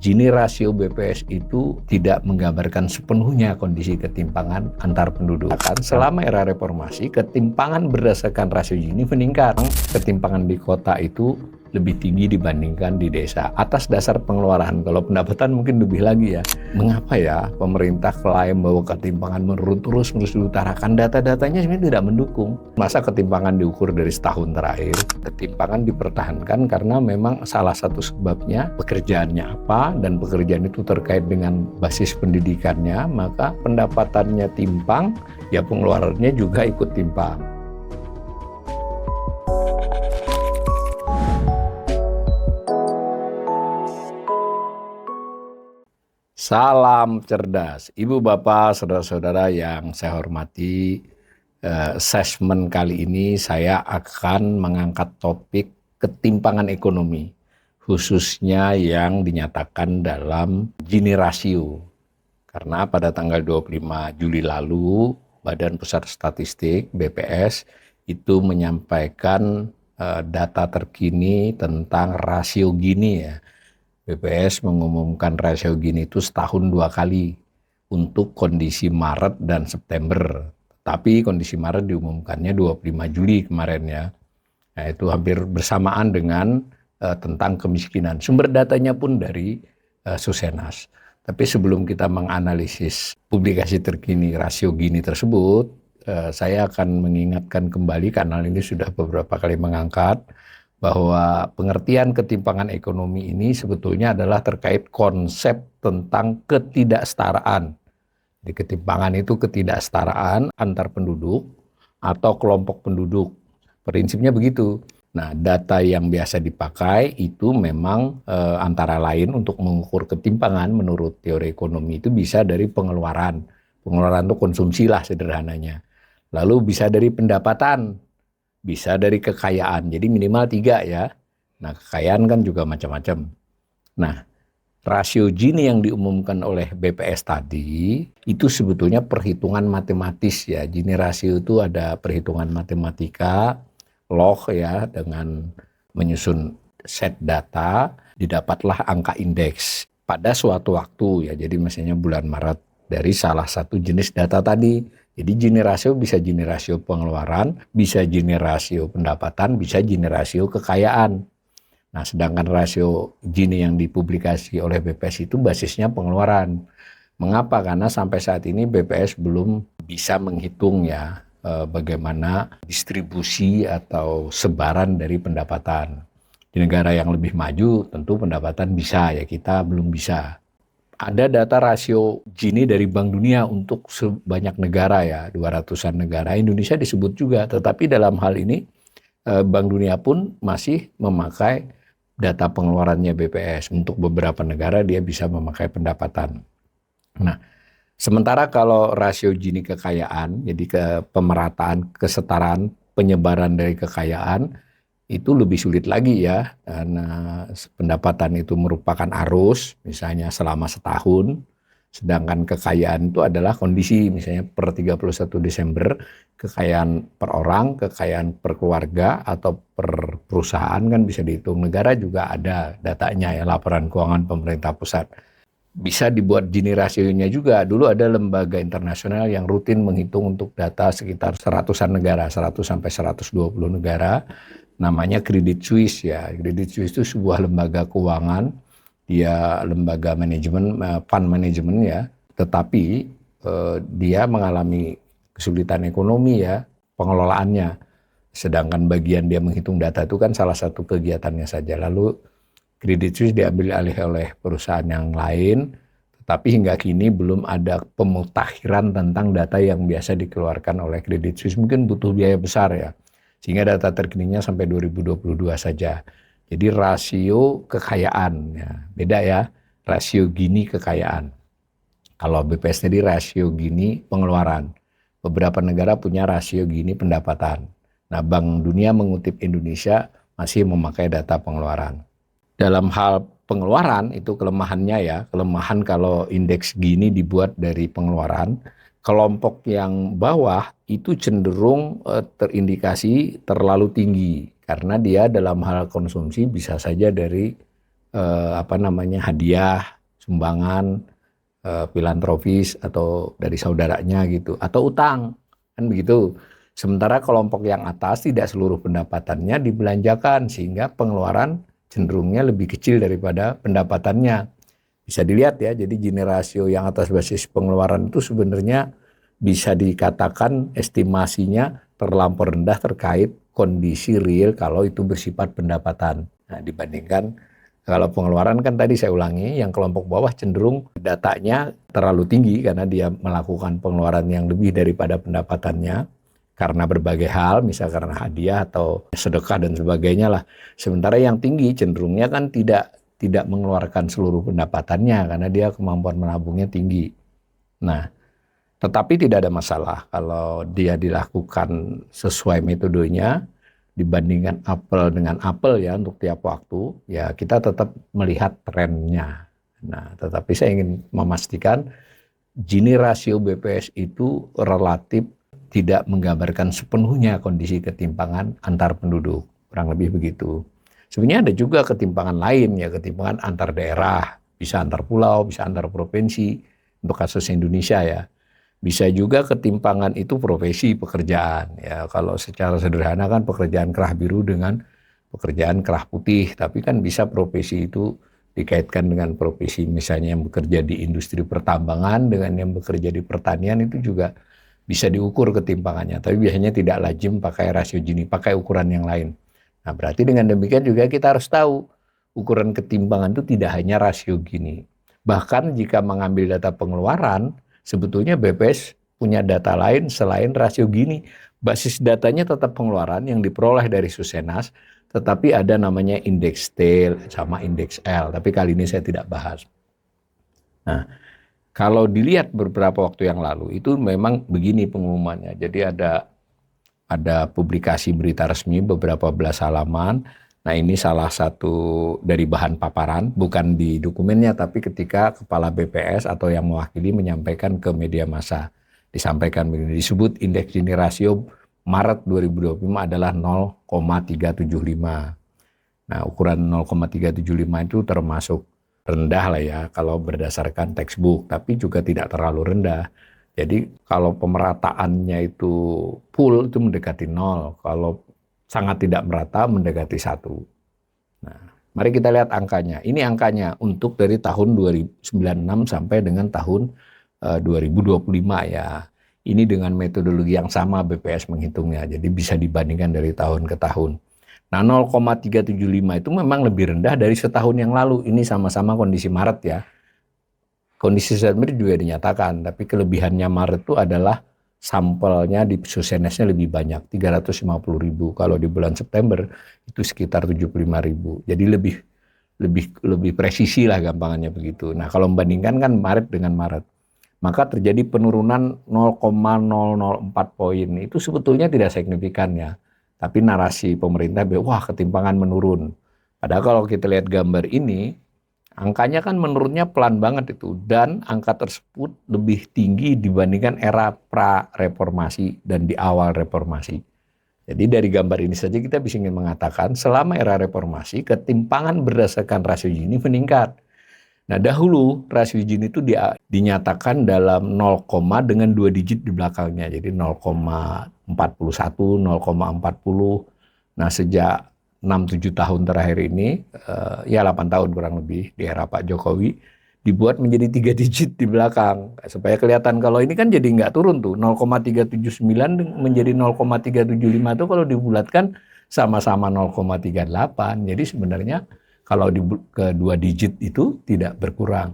Gini rasio BPS itu tidak menggambarkan sepenuhnya kondisi ketimpangan antar penduduk. Selama era reformasi, ketimpangan berdasarkan rasio Gini meningkat. Ketimpangan di kota itu lebih tinggi dibandingkan di desa. Atas dasar pengeluaran, kalau pendapatan mungkin lebih lagi ya. Mengapa ya pemerintah klaim bahwa ketimpangan menurun terus diutarakan? Data-datanya sebenarnya tidak mendukung. Masa ketimpangan diukur dari setahun terakhir? Ketimpangan dipertahankan karena memang salah satu sebabnya pekerjaannya apa, dan pekerjaan itu terkait dengan basis pendidikannya, maka pendapatannya timpang, ya pengeluarannya juga ikut timpang. Salam cerdas, Ibu Bapak, Saudara-saudara yang saya hormati. Assessment kali ini saya akan mengangkat topik ketimpangan ekonomi, khususnya yang dinyatakan dalam Gini rasio. Karena pada tanggal 25 Juli lalu, Badan Pusat Statistik (BPS) itu menyampaikan data terkini tentang rasio Gini ya. BPS mengumumkan rasio Gini itu setahun 2 kali untuk kondisi Maret dan September. Tapi kondisi Maret diumumkannya 25 Juli kemarin ya. Nah, itu hampir bersamaan dengan tentang kemiskinan. Sumber datanya pun dari Susenas. Tapi sebelum kita menganalisis publikasi terkini rasio Gini tersebut, saya akan mengingatkan kembali, kanal ini sudah beberapa kali mengangkat, bahwa pengertian ketimpangan ekonomi ini sebetulnya adalah terkait konsep tentang ketidaksetaraan. Di ketimpangan itu ketidaksetaraan antar penduduk atau kelompok penduduk. Prinsipnya begitu. Nah, data yang biasa dipakai itu memang antara lain untuk mengukur ketimpangan menurut teori ekonomi itu bisa dari pengeluaran. Pengeluaran itu konsumsi lah sederhananya. Lalu bisa dari pendapatan, bisa dari kekayaan, jadi minimal 3 ya. Nah, kekayaan kan juga macam-macam. Nah, rasio Gini yang diumumkan oleh BPS tadi, itu sebetulnya perhitungan matematis ya. Gini rasio itu ada perhitungan matematika, log ya, dengan menyusun set data, didapatlah angka indeks pada suatu waktu ya. Jadi misalnya bulan Maret dari salah satu jenis data tadi. Jadi Gini rasio bisa Gini rasio pengeluaran, bisa Gini rasio pendapatan, bisa Gini rasio kekayaan. Nah, sedangkan rasio Gini yang dipublikasi oleh BPS itu basisnya pengeluaran. Mengapa? Karena sampai saat ini BPS belum bisa menghitung ya bagaimana distribusi atau sebaran dari pendapatan. Di negara yang lebih maju tentu pendapatan bisa ya, kita belum bisa. Ada data rasio Gini dari Bank Dunia untuk sebanyak negara ya, 200-an negara. Indonesia disebut juga, tetapi dalam hal ini Bank Dunia pun masih memakai data pengeluarannya BPS. Untuk beberapa negara dia bisa memakai pendapatan. Nah, sementara kalau rasio Gini kekayaan, jadi ke pemerataan, kesetaraan, penyebaran dari kekayaan, itu lebih sulit lagi ya, karena pendapatan itu merupakan arus, misalnya selama setahun, sedangkan kekayaan itu adalah kondisi, misalnya per 31 Desember, kekayaan per orang, kekayaan per keluarga, atau per perusahaan kan bisa dihitung. Negara juga ada datanya ya, laporan keuangan pemerintah pusat. Bisa dibuat Gini rasionya juga. Dulu ada lembaga internasional yang rutin menghitung untuk data sekitar 100-an negara, 100 sampai 120 negara. Namanya Credit Suisse ya. Credit Suisse itu sebuah lembaga keuangan, dia lembaga manajemen, fund management ya, tetapi dia mengalami kesulitan ekonomi ya, pengelolaannya. Sedangkan bagian dia menghitung data itu kan salah satu kegiatannya saja. Lalu Credit Suisse diambil alih oleh perusahaan yang lain, tetapi hingga kini belum ada pemutakhiran tentang data yang biasa dikeluarkan oleh Credit Suisse. Mungkin butuh biaya besar ya, sehingga data terkininya sampai 2022 saja. Jadi rasio kekayaan, ya, beda ya, rasio Gini kekayaan. Kalau BPS tadi rasio Gini pengeluaran. Beberapa negara punya rasio Gini pendapatan. Nah, Bank Dunia mengutip Indonesia masih memakai data pengeluaran. Dalam hal pengeluaran itu kelemahannya ya, kelemahan kalau indeks Gini dibuat dari pengeluaran, kelompok yang bawah itu cenderung terindikasi terlalu tinggi karena dia dalam hal konsumsi bisa saja dari hadiah, sumbangan, filantropis atau dari saudaranya gitu, atau utang, kan begitu. Sementara kelompok yang atas tidak seluruh pendapatannya dibelanjakan sehingga pengeluaran cenderungnya lebih kecil daripada pendapatannya. Bisa dilihat ya, jadi Gini rasio yang atas basis pengeluaran itu sebenarnya bisa dikatakan estimasinya terlampau rendah terkait kondisi real kalau itu bersifat pendapatan. Nah, dibandingkan kalau pengeluaran kan tadi saya ulangi, yang kelompok bawah cenderung datanya terlalu tinggi karena dia melakukan pengeluaran yang lebih daripada pendapatannya karena berbagai hal, misal karena hadiah atau sedekah dan sebagainya lah. Sementara yang tinggi cenderungnya kan tidak mengeluarkan seluruh pendapatannya karena dia kemampuan menabungnya tinggi. Nah, tetapi tidak ada masalah kalau dia dilakukan sesuai metodenya, dibandingkan apel dengan apel ya untuk tiap waktu, ya kita tetap melihat trennya. Nah, tetapi saya ingin memastikan Gini rasio BPS itu relatif tidak menggambarkan sepenuhnya kondisi ketimpangan antar penduduk, kurang lebih begitu. Sebenarnya ada juga ketimpangan lain ya, ketimpangan antar daerah, bisa antar pulau, bisa antar provinsi, untuk kasus Indonesia ya. Bisa juga ketimpangan itu profesi pekerjaan. Ya, kalau secara sederhana kan pekerjaan kerah biru dengan pekerjaan kerah putih, tapi kan bisa profesi itu dikaitkan dengan profesi misalnya yang bekerja di industri pertambangan dengan yang bekerja di pertanian, itu juga bisa diukur ketimpangannya. Tapi biasanya tidak lazim pakai rasio Gini, pakai ukuran yang lain. Nah, berarti dengan demikian juga kita harus tahu ukuran ketimpangan itu tidak hanya rasio Gini. Bahkan jika mengambil data pengeluaran, sebetulnya BPS punya data lain selain rasio Gini. Basis datanya tetap pengeluaran yang diperoleh dari Susenas, tetapi ada namanya indeks T sama indeks L. Tapi kali ini saya tidak bahas. Nah, kalau dilihat beberapa waktu yang lalu, itu memang begini pengumumannya. Jadi ada publikasi berita resmi beberapa belas halaman. Nah, ini salah satu dari bahan paparan, bukan di dokumennya, tapi ketika Kepala BPS atau yang mewakili menyampaikan ke media massa. Disampaikan begini, disebut indeks Gini rasio Maret 2025 adalah 0,375. Nah, ukuran 0,375 itu termasuk rendah lah ya kalau berdasarkan textbook, tapi juga tidak terlalu rendah. Jadi kalau pemerataannya itu full itu mendekati 0, kalau sangat tidak merata mendekati 1. Nah, mari kita lihat angkanya. Ini angkanya untuk dari tahun 2096 sampai dengan tahun 2025 ya. Ini dengan metodologi yang sama BPS menghitungnya, jadi bisa dibandingkan dari tahun ke tahun. Nah, 0,375 itu memang lebih rendah dari setahun yang lalu. Ini sama-sama kondisi Maret ya. Kondisi September juga dinyatakan, tapi kelebihannya Maret itu adalah sampelnya di Susenesnya lebih banyak, 350.000. Kalau di bulan September itu sekitar 75.000. Jadi lebih presisi lah gampangannya begitu. Nah, kalau membandingkan kan Maret dengan Maret, maka terjadi penurunan 0,004 poin. Itu sebetulnya tidak signifikan ya. Tapi narasi pemerintah, wah ketimpangan menurun. Padahal kalau kita lihat gambar ini, angkanya kan menurunnya pelan banget itu. Dan angka tersebut lebih tinggi dibandingkan era pra-reformasi dan di awal reformasi. Jadi dari gambar ini saja kita bisa ingin mengatakan selama era reformasi, ketimpangan berdasarkan rasio Gini meningkat. Nah, dahulu rasio Gini itu dinyatakan dalam 0, dengan 2 digit di belakangnya. Jadi 0,41, 0,40. Nah, sejak 6-7 tahun terakhir ini, ya 8 tahun kurang lebih di era Pak Jokowi, dibuat menjadi 3 digit di belakang. Supaya kelihatan kalau ini kan jadi nggak turun tuh. 0,379 menjadi 0,375 itu kalau dibulatkan sama-sama 0,38. Jadi sebenarnya kalau di kedua digit itu tidak berkurang.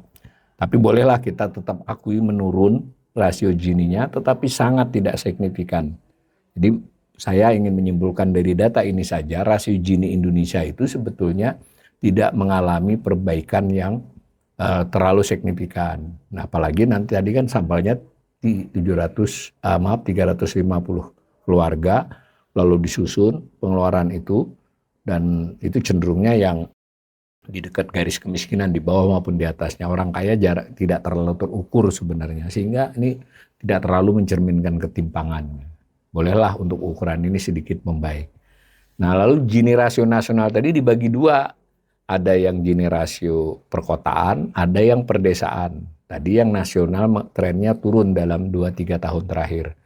Tapi bolehlah kita tetap akui menurun rasio Gini-nya, tetapi sangat tidak signifikan. Jadi saya ingin menyimpulkan dari data ini saja, rasio Gini Indonesia itu sebetulnya tidak mengalami perbaikan yang terlalu signifikan. Nah, apalagi nanti tadi kan sampelnya 350 keluarga, lalu disusun pengeluaran itu, dan itu cenderungnya yang di dekat garis kemiskinan di bawah maupun di atasnya. Orang kaya jarak tidak terlalu terukur sebenarnya, sehingga ini tidak terlalu mencerminkan ketimpangan. Bolehlah untuk ukuran ini sedikit membaik. Nah, lalu Gini rasio nasional tadi dibagi dua. ada yang Gini rasio perkotaan, ada yang perdesaan. Tadi yang nasional trennya turun dalam 2-3 tahun terakhir.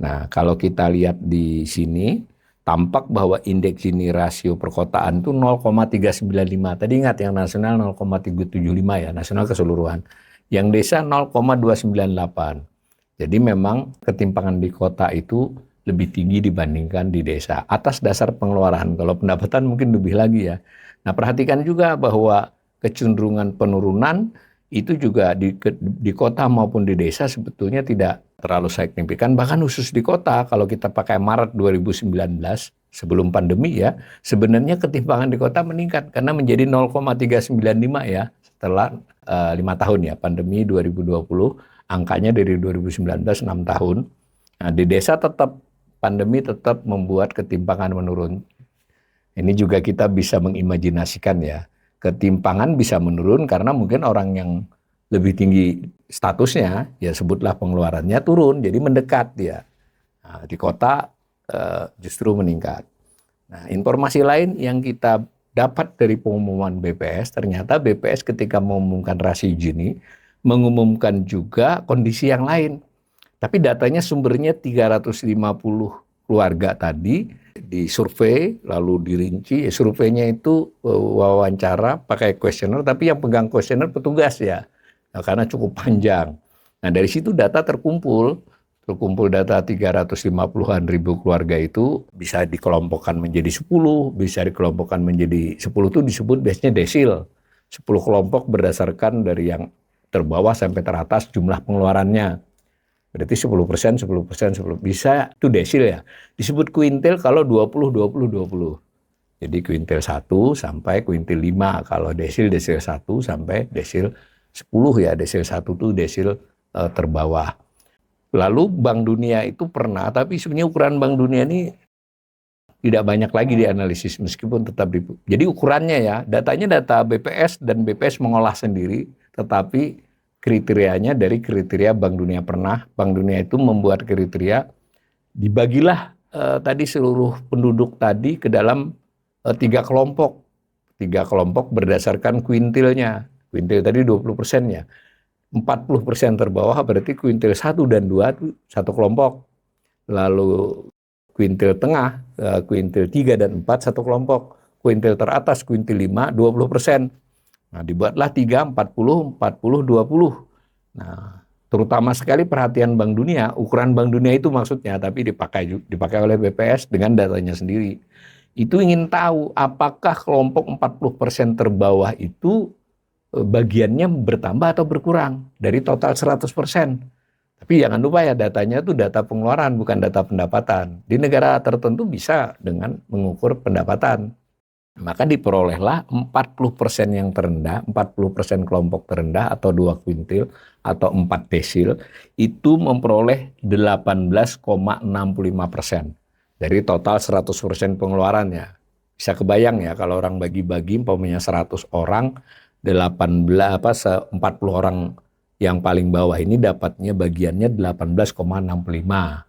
Nah, kalau kita lihat di sini, tampak bahwa indeks Gini rasio perkotaan itu 0,395. Tadi ingat yang nasional 0,375 ya, nasional keseluruhan. Yang desa 0,298. Jadi memang ketimpangan di kota itu lebih tinggi dibandingkan di desa. Atas dasar pengeluaran, kalau pendapatan mungkin lebih lagi ya. Nah, perhatikan juga bahwa kecenderungan penurunan itu juga di kota maupun di desa sebetulnya tidak terlalu signifikan. Bahkan khusus di kota, kalau kita pakai Maret 2019, sebelum pandemi ya, sebenarnya ketimpangan di kota meningkat karena menjadi 0,395 ya, setelah 5 tahun ya, pandemi 2020, angkanya dari 2019 6 tahun. Nah, di desa pandemi tetap membuat ketimpangan menurun. Ini juga kita bisa mengimajinasikan ya, ketimpangan bisa menurun karena mungkin orang yang lebih tinggi statusnya, ya sebutlah pengeluarannya turun, jadi mendekat dia. Nah, di kota justru meningkat. Nah, informasi lain yang kita dapat dari pengumuman BPS, ternyata BPS ketika mengumumkan rasio Gini, mengumumkan juga kondisi yang lain. Tapi datanya sumbernya 350 keluarga tadi disurvei, lalu dirinci. Surveinya itu wawancara pakai kuesioner, tapi yang pegang kuesioner petugas ya, nah, karena cukup panjang. Nah, dari situ data terkumpul data 350-an ribu keluarga itu bisa dikelompokkan menjadi 10, bisa dikelompokkan menjadi 10 itu disebut biasanya desil. 10 kelompok berdasarkan dari yang terbawah sampai teratas jumlah pengeluarannya. Berarti 10%, 10%, 10%. Bisa itu desil ya. Disebut kuintil kalau 20, 20, 20. Jadi kuintil 1 sampai kuintil 5. Kalau desil 1 sampai desil 10 ya. Desil 1 itu desil terbawah. Lalu Bank Dunia itu pernah, tapi sebenarnya ukuran Bank Dunia ini tidak banyak lagi dianalisis meskipun tetap jadi ukurannya ya, datanya data BPS dan BPS mengolah sendiri, tetapi kriterianya dari kriteria Bank Dunia pernah. Bank Dunia itu membuat kriteria, dibagilah tadi seluruh penduduk tadi ke dalam 3 kelompok. 3 kelompok berdasarkan kuintilnya. Kuintil tadi 20% ya. 40% terbawah berarti kuintil 1 dan 2 itu satu kelompok. Lalu kuintil tengah, kuintil 3 dan 4 satu kelompok. Kuintil teratas, kuintil 5, 20%. Nah, dibuatlah 3, 40, 40, 20. Nah, terutama sekali perhatian Bank Dunia, ukuran Bank Dunia itu maksudnya, tapi dipakai oleh BPS dengan datanya sendiri. Itu ingin tahu apakah kelompok 40% terbawah itu bagiannya bertambah atau berkurang dari total 100%. Tapi jangan lupa ya, datanya itu data pengeluaran, bukan data pendapatan. Di negara tertentu bisa dengan mengukur pendapatan. Maka diperolehlah 40% yang terendah, 40% kelompok terendah atau 2 kuintil atau 4 desil, itu memperoleh 18,65% dari total 100% pengeluarannya. Bisa kebayang ya kalau orang bagi-bagi, umpamanya 100 orang, 40 orang yang paling bawah ini dapatnya bagiannya 18,65.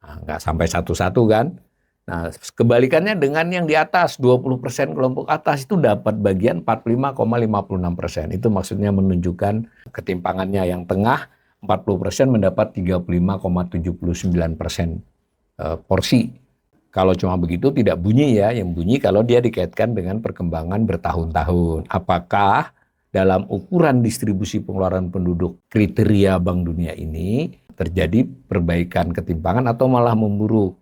Nah, nggak sampai satu-satu kan. Nah, kebalikannya dengan yang di atas, 20% kelompok atas itu dapat bagian 45,56%. Itu maksudnya menunjukkan ketimpangannya. Yang tengah 40% mendapat 35,79% porsi. Kalau cuma begitu tidak bunyi ya, yang bunyi kalau dia dikaitkan dengan perkembangan bertahun-tahun. Apakah dalam ukuran distribusi pengeluaran penduduk kriteria Bank Dunia ini terjadi perbaikan ketimpangan atau malah memburuk?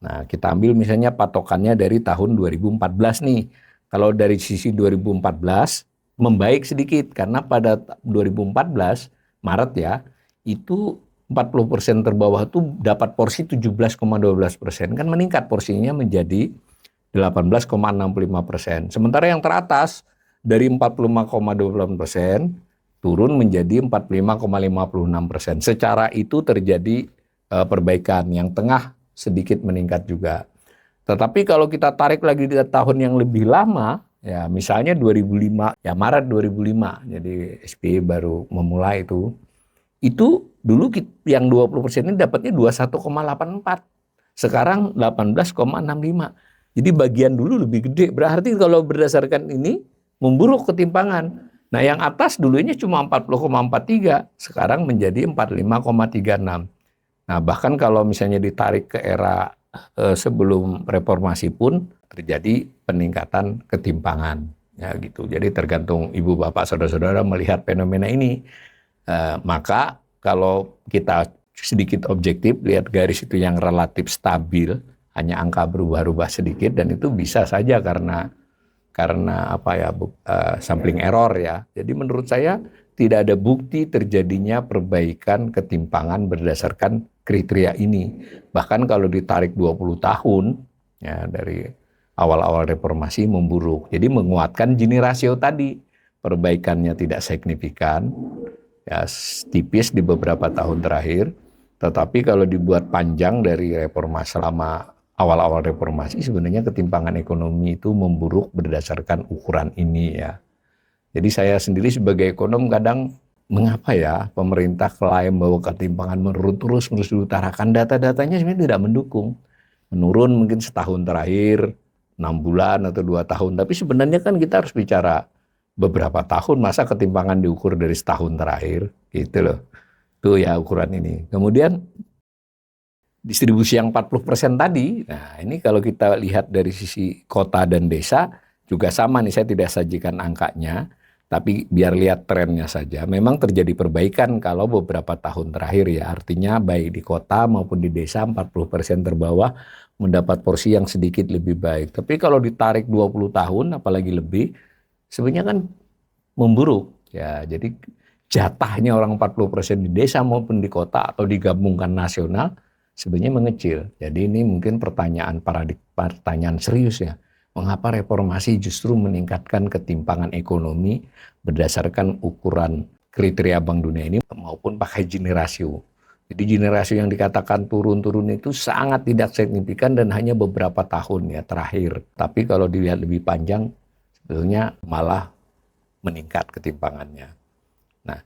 Nah, kita ambil misalnya patokannya dari tahun 2014 nih. Kalau dari sisi 2014 membaik sedikit karena pada 2014 Maret ya, itu 40% terbawah itu dapat porsi 17,12%, kan meningkat porsinya menjadi 18,65%. Sementara yang teratas dari 45,28% turun menjadi 45,56%. Secara itu terjadi perbaikan. Yang tengah sedikit meningkat juga. Tetapi kalau kita tarik lagi di tahun yang lebih lama, ya misalnya 2005, ya Maret 2005, jadi SBY baru memulai itu dulu yang 20% ini dapatnya 21,84. Sekarang 18,65. Jadi bagian dulu lebih gede. Berarti kalau berdasarkan ini, memburuk ketimpangan. Nah, yang atas dulunya cuma 40,43, sekarang menjadi 45,36. Nah, bahkan kalau misalnya ditarik ke era sebelum reformasi pun terjadi peningkatan ketimpangan. Ya gitu. Jadi tergantung ibu bapak saudara-saudara melihat fenomena ini. Maka kalau kita sedikit objektif, lihat garis itu yang relatif stabil, hanya angka berubah-ubah sedikit, dan itu bisa saja karena sampling error ya. Jadi menurut saya tidak ada bukti terjadinya perbaikan ketimpangan berdasarkan kriteria ini. Bahkan kalau ditarik 20 tahun ya dari awal-awal reformasi memburuk. Jadi menguatkan Gini rasio tadi. Perbaikannya tidak signifikan, ya tipis di beberapa tahun terakhir. Tetapi kalau dibuat panjang dari reformasi selama awal-awal reformasi, sebenarnya ketimpangan ekonomi itu memburuk berdasarkan ukuran ini ya. Jadi saya sendiri sebagai ekonom kadang mengapa ya pemerintah klaim bahwa ketimpangan menurun terus diutarakan, data-datanya sebenarnya tidak mendukung. Menurun mungkin setahun terakhir, 6 bulan atau 2 tahun, tapi sebenarnya kan kita harus bicara beberapa tahun, masa ketimpangan diukur dari setahun terakhir, gitu loh. Itu ya ukuran ini. Kemudian distribusi yang 40% tadi, nah ini kalau kita lihat dari sisi kota dan desa, juga sama nih, saya tidak sajikan angkanya, tapi biar lihat trennya saja. Memang terjadi perbaikan kalau beberapa tahun terakhir ya, artinya baik di kota maupun di desa 40% terbawah mendapat porsi yang sedikit lebih baik. Tapi kalau ditarik 20 tahun, apalagi lebih, sebenarnya kan memburuk ya. Jadi jatahnya orang 40% di desa maupun di kota atau digabungkan nasional sebenarnya mengecil. Jadi ini mungkin pertanyaan serius ya. Mengapa reformasi justru meningkatkan ketimpangan ekonomi berdasarkan ukuran kriteria Bank Dunia ini maupun pakai Gini rasio. Jadi Gini rasio yang dikatakan turun-turun itu sangat tidak signifikan dan hanya beberapa tahun ya terakhir. Tapi kalau dilihat lebih panjang sebetulnya malah meningkat ketimpangannya. Nah,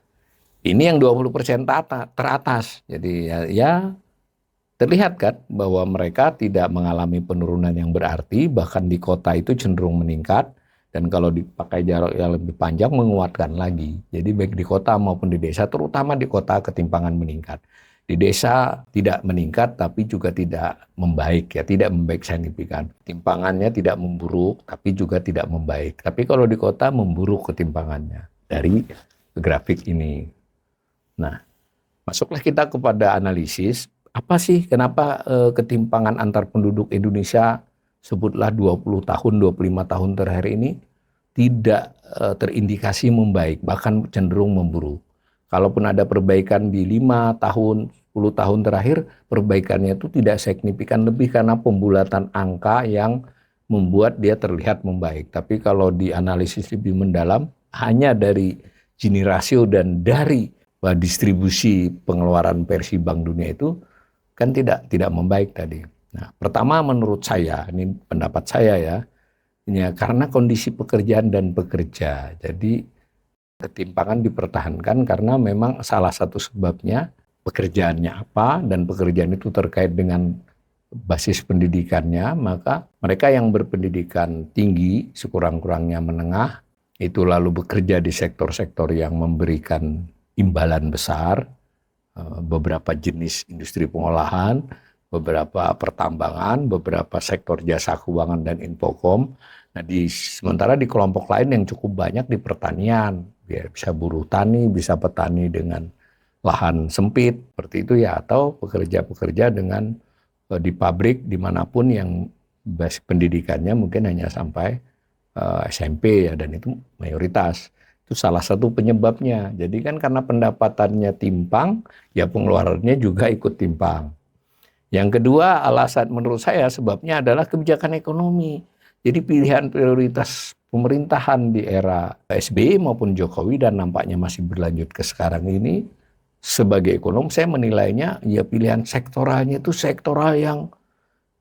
ini yang 20% teratas. Jadi ya terlihat kan bahwa mereka tidak mengalami penurunan yang berarti, bahkan di kota itu cenderung meningkat, dan kalau dipakai jarak yang lebih panjang menguatkan lagi. Jadi baik di kota maupun di desa, terutama di kota ketimpangan meningkat. Di desa tidak meningkat tapi juga tidak membaik ya, tidak membaik signifikan. Ketimpangannya tidak memburuk tapi juga tidak membaik. Tapi kalau di kota memburuk ketimpangannya dari grafik ini. Nah, masuklah kita kepada analisis. Apa sih kenapa ketimpangan antar penduduk Indonesia sebutlah 20 tahun, 25 tahun terakhir ini tidak terindikasi membaik, bahkan cenderung memburuk. Kalaupun ada perbaikan di 5 tahun, 10 tahun terakhir, perbaikannya itu tidak signifikan lebih karena pembulatan angka yang membuat dia terlihat membaik. Tapi kalau dianalisis lebih mendalam, hanya dari Gini rasio dan dari distribusi pengeluaran versi Bank Dunia itu kan tidak membaik tadi. Nah, pertama menurut saya, ini pendapat saya ya, karena kondisi pekerjaan dan pekerja. Jadi ketimpangan dipertahankan karena memang salah satu sebabnya pekerjaannya apa, dan pekerjaan itu terkait dengan basis pendidikannya, maka mereka yang berpendidikan tinggi, sekurang-kurangnya menengah, itu lalu bekerja di sektor-sektor yang memberikan imbalan besar, beberapa jenis industri pengolahan, beberapa pertambangan, beberapa sektor jasa keuangan dan infokom. Nah, sementara di kelompok lain yang cukup banyak di pertanian, bisa buruh tani, bisa petani dengan lahan sempit, seperti itu ya, atau pekerja-pekerja dengan di pabrik dimanapun yang basis pendidikannya mungkin hanya sampai SMP ya, dan itu mayoritas. Itu salah satu penyebabnya. Jadi kan karena pendapatannya timpang, ya pengeluarannya juga ikut timpang. Yang kedua, alasan menurut saya sebabnya adalah kebijakan ekonomi. Jadi pilihan prioritas pemerintahan di era SBY maupun Jokowi, dan nampaknya masih berlanjut ke sekarang ini, sebagai ekonom saya menilainya ya pilihan sektoralnya itu sektoral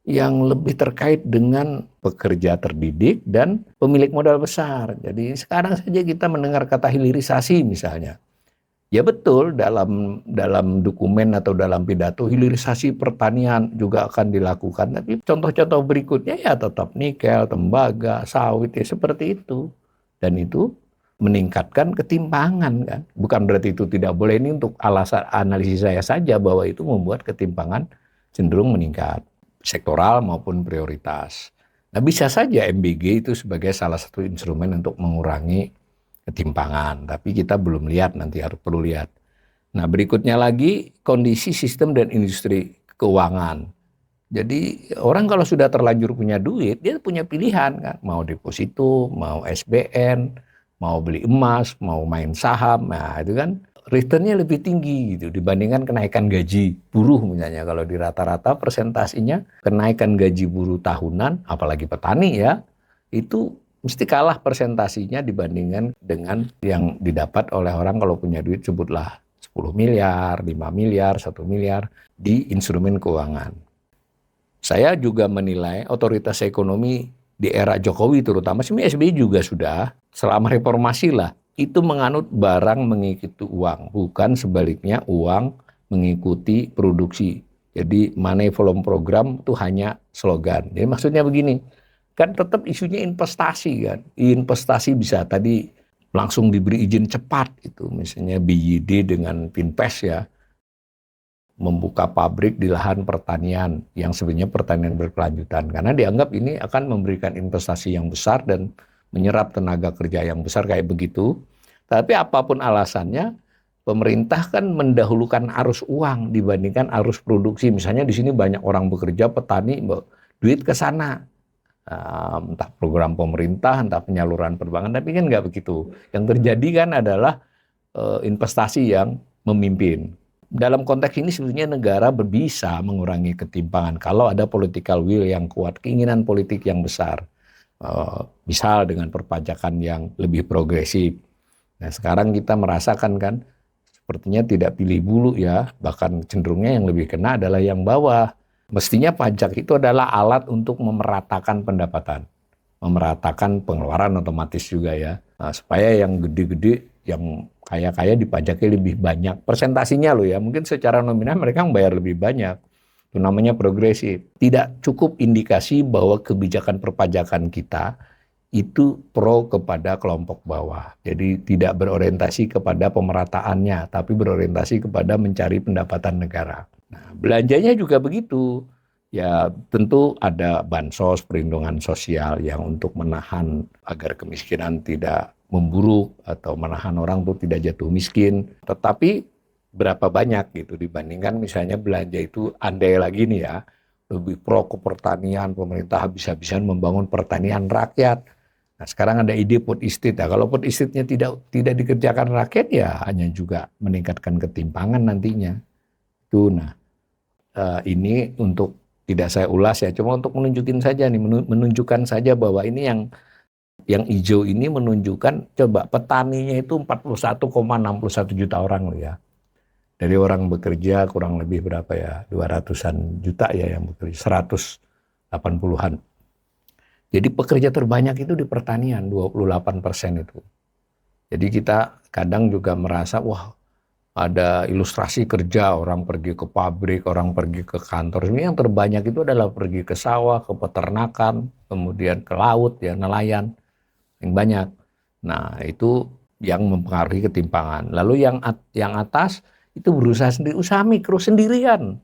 yang lebih terkait dengan pekerja terdidik dan pemilik modal besar. Jadi sekarang saja kita mendengar kata hilirisasi misalnya. Ya betul, dalam dokumen atau dalam pidato hilirisasi pertanian juga akan dilakukan. Tapi contoh-contoh berikutnya ya tetap nikel, tembaga, sawit ya seperti itu. dan itu meningkatkan ketimpangan kan. Bukan berarti itu tidak boleh, ini untuk alasan analisis saya saja bahwa itu membuat ketimpangan cenderung meningkat, sektoral maupun prioritas. Nah, bisa saja MBG itu sebagai salah satu instrumen untuk mengurangi ketimpangan, tapi kita belum lihat, nanti harus perlu lihat. Nah, berikutnya lagi kondisi sistem dan industri keuangan. Jadi orang kalau sudah terlanjur punya duit, dia punya pilihan kan, mau deposito, mau SBN, mau beli emas, mau main saham. Nah, itu kan returnnya lebih tinggi gitu dibandingkan kenaikan gaji buruh misalnya. Kalau di rata-rata presentasinya kenaikan gaji buruh tahunan, apalagi petani ya, itu mesti kalah presentasinya dibandingkan dengan yang didapat oleh orang kalau punya duit sebutlah 10 miliar, 5 miliar, 1 miliar di instrumen keuangan. Saya juga menilai otoritas ekonomi di era Jokowi terutama, sebenarnya SBY juga sudah, selama reformasi lah, itu menganut barang mengikuti uang, bukan sebaliknya uang mengikuti produksi. Jadi money follow program itu hanya slogan. Jadi maksudnya begini, kan tetap isunya investasi kan. Investasi bisa tadi langsung diberi izin cepat itu, misalnya BYD dengan Pinpes ya, membuka pabrik di lahan pertanian yang sebenarnya pertanian berkelanjutan, karena dianggap ini akan memberikan investasi yang besar dan menyerap tenaga kerja yang besar kayak begitu. Tapi apapun alasannya, pemerintah kan mendahulukan arus uang dibandingkan arus produksi. Misalnya di sini banyak orang bekerja, petani, duit ke sana. Entah program pemerintah, entah penyaluran perbankan, tapi kan nggak begitu. Yang terjadi kan adalah investasi yang memimpin. Dalam konteks ini sebetulnya negara bisa mengurangi ketimpangan kalau ada political will yang kuat, keinginan politik yang besar. Misal dengan perpajakan yang lebih progresif. Nah, sekarang kita merasakan kan sepertinya tidak pilih bulu ya, bahkan cenderungnya yang lebih kena adalah yang bawah. Mestinya pajak itu adalah alat untuk memeratakan pendapatan, memeratakan pengeluaran otomatis juga ya. Nah, supaya yang gede-gede, yang kaya-kaya dipajaknya lebih banyak. Persentasinya loh ya, mungkin secara nominal mereka membayar lebih banyak. Itu namanya progresif. Tidak cukup indikasi bahwa kebijakan perpajakan kita itu pro kepada kelompok bawah. Jadi tidak berorientasi kepada pemerataannya, tapi berorientasi kepada mencari pendapatan negara. Nah, belanjanya juga begitu. Ya tentu ada bansos, perlindungan sosial yang untuk menahan agar kemiskinan tidak memburuk atau menahan orang tuh tidak jatuh miskin. Tetapi berapa banyak gitu dibandingkan misalnya belanja itu andai lagi nih ya, lebih pro ke pertanian, pemerintah habis-habisan membangun pertanian rakyat. Nah, sekarang ada ide food estate. Nah, kalau food estate-nya tidak dikerjakan rakyat ya hanya juga meningkatkan ketimpangan nantinya. Itu ini untuk tidak saya ulas ya, cuma untuk menunjukin saja nih, menunjukkan saja bahwa ini yang hijau ini menunjukkan coba petaninya itu 41,61 juta orang loh ya. Dari orang bekerja kurang lebih berapa ya? 200-an juta ya yang bekerja, 180-an. Jadi pekerja terbanyak itu di pertanian, 28% itu. Jadi kita kadang juga merasa, wah ada ilustrasi kerja, orang pergi ke pabrik, orang pergi ke kantor. Ini yang terbanyak itu adalah pergi ke sawah, ke peternakan, kemudian ke laut, ya nelayan, yang banyak. Nah itu yang mempengaruhi ketimpangan. Lalu yang atas itu berusaha sendiri, usaha mikro sendirian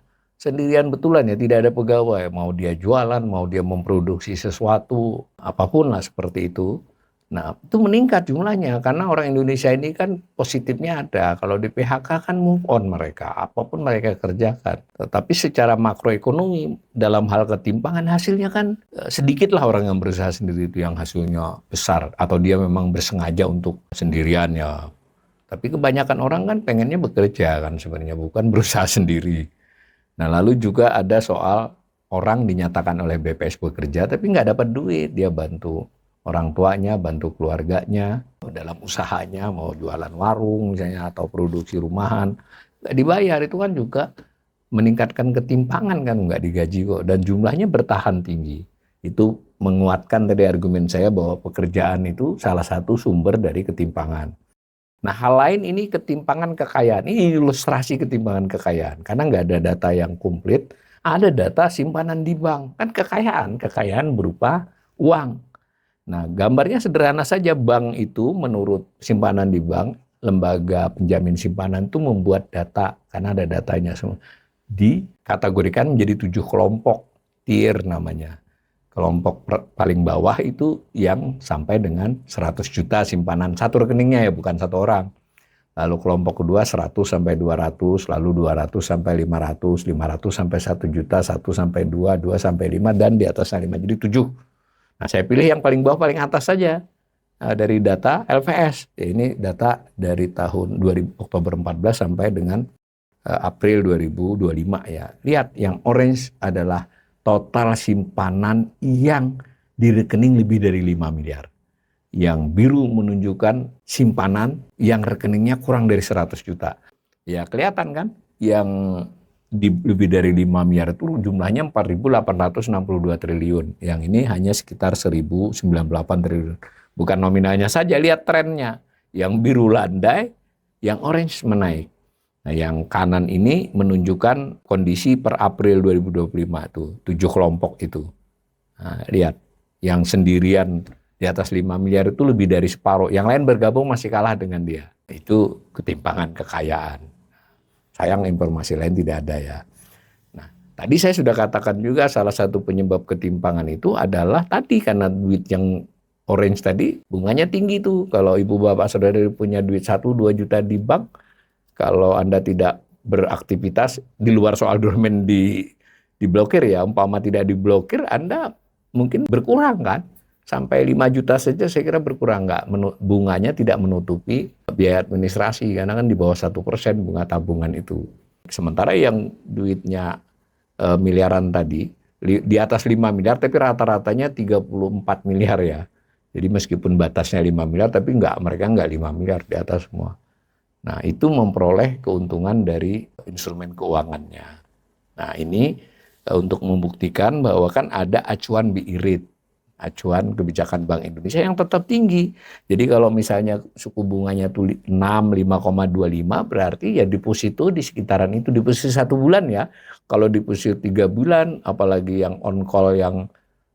betulan ya, tidak ada pegawai, mau dia jualan, mau dia memproduksi sesuatu, apapun lah seperti itu. Nah itu meningkat jumlahnya karena orang Indonesia ini kan positifnya ada, kalau di PHK kan move on mereka, apapun mereka kerjakan. Tetapi secara makroekonomi dalam hal ketimpangan hasilnya kan sedikit lah orang yang berusaha sendiri itu yang hasilnya besar, atau dia memang bersengaja untuk sendirian ya. Tapi kebanyakan orang kan pengennya bekerja kan sebenarnya, bukan berusaha sendiri. Nah lalu juga ada soal orang dinyatakan oleh BPS bekerja tapi nggak dapat duit, dia bantu orang tuanya, bantu keluarganya dalam usahanya, mau jualan warung misalnya atau produksi rumahan, nggak dibayar, itu kan juga meningkatkan ketimpangan kan, nggak digaji kok, dan jumlahnya bertahan tinggi. Itu menguatkan tadi argumen saya bahwa pekerjaan itu salah satu sumber dari ketimpangan. Nah, hal lain ini ketimpangan kekayaan. Ini ilustrasi ketimpangan kekayaan. Karena nggak ada data yang komplit, ada data simpanan di bank. Kan kekayaan berupa uang. Nah, gambarnya sederhana saja, bank itu menurut simpanan di bank, lembaga penjamin simpanan itu membuat data, karena ada datanya semua, dikategorikan menjadi 7 kelompok, tier namanya. Kelompok paling bawah itu yang sampai dengan 100 juta simpanan satu rekeningnya ya, bukan satu orang. Lalu kelompok kedua 100 sampai 200, lalu 200 sampai 500, 500 sampai 1 juta, 1 sampai 2, 2 sampai 5, dan di atasnya 5, jadi 7. Nah, saya pilih yang paling bawah, paling atas saja. Dari data LPS. Ya, ini data dari tahun 2000, Oktober 14 sampai dengan April 2025 ya. Lihat, yang orange adalah total simpanan yang di rekening lebih dari 5 miliar. Yang biru menunjukkan simpanan yang rekeningnya kurang dari 100 juta. Ya, kelihatan kan? Yang lebih dari 5 miliar itu jumlahnya 4.862 triliun. Yang ini hanya sekitar 1.098 triliun. Bukan nominalnya saja, lihat trennya. Yang biru landai, yang orange menaik. Nah, yang kanan ini menunjukkan kondisi per April 2025 itu, 7 kelompok itu. Nah, lihat, yang sendirian di atas 5 miliar itu lebih dari separuh. Yang lain bergabung masih kalah dengan dia. Itu ketimpangan kekayaan. Sayang informasi lain tidak ada ya. Nah, tadi saya sudah katakan juga salah satu penyebab ketimpangan itu adalah tadi karena duit yang orange tadi bunganya tinggi tuh. Kalau ibu bapak saudara punya duit 1-2 juta di bank, kalau Anda tidak beraktivitas di luar soal dormen diblokir ya, umpama tidak diblokir Anda mungkin berkurang kan. Sampai 5 juta saja saya kira berkurang, nggak, bunganya tidak menutupi biaya administrasi karena kan di bawah 1% bunga tabungan itu. Sementara yang duitnya miliaran tadi di atas 5 miliar tapi rata-ratanya 34 miliar ya. Jadi meskipun batasnya 5 miliar tapi mereka nggak 5 miliar, di atas semua. Nah, itu memperoleh keuntungan dari instrumen keuangannya. Nah, ini untuk membuktikan bahwa kan ada acuan BI rate, acuan kebijakan Bank Indonesia yang tetap tinggi. Jadi kalau misalnya suku bunganya tuh 6, 5,25 berarti ya deposito di sekitaran itu, deposito 1 bulan ya. Kalau deposito 3 bulan, apalagi yang on call yang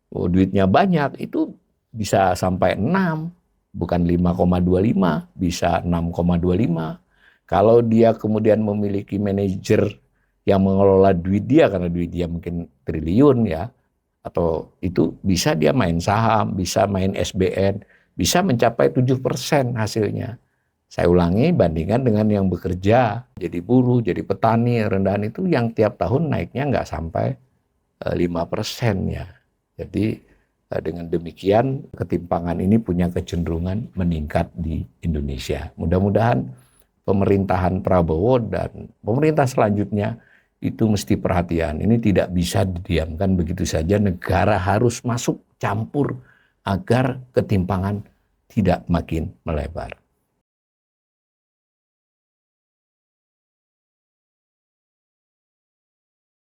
duitnya banyak, itu bisa sampai 6, bukan 5,25, bisa 6,25. Kalau dia kemudian memiliki manajer yang mengelola duit dia, karena duit dia mungkin triliun ya, atau itu bisa dia main saham, bisa main SBN, bisa mencapai 7% hasilnya. Saya ulangi, bandingkan dengan yang bekerja, jadi buruh, jadi petani, rendahan itu yang tiap tahun naiknya nggak sampai 5% ya. Jadi dengan demikian ketimpangan ini punya kecenderungan meningkat di Indonesia. Mudah-mudahan pemerintahan Prabowo dan pemerintah selanjutnya itu mesti perhatian. Ini tidak bisa didiamkan begitu saja. Negara harus masuk campur agar ketimpangan tidak makin melebar.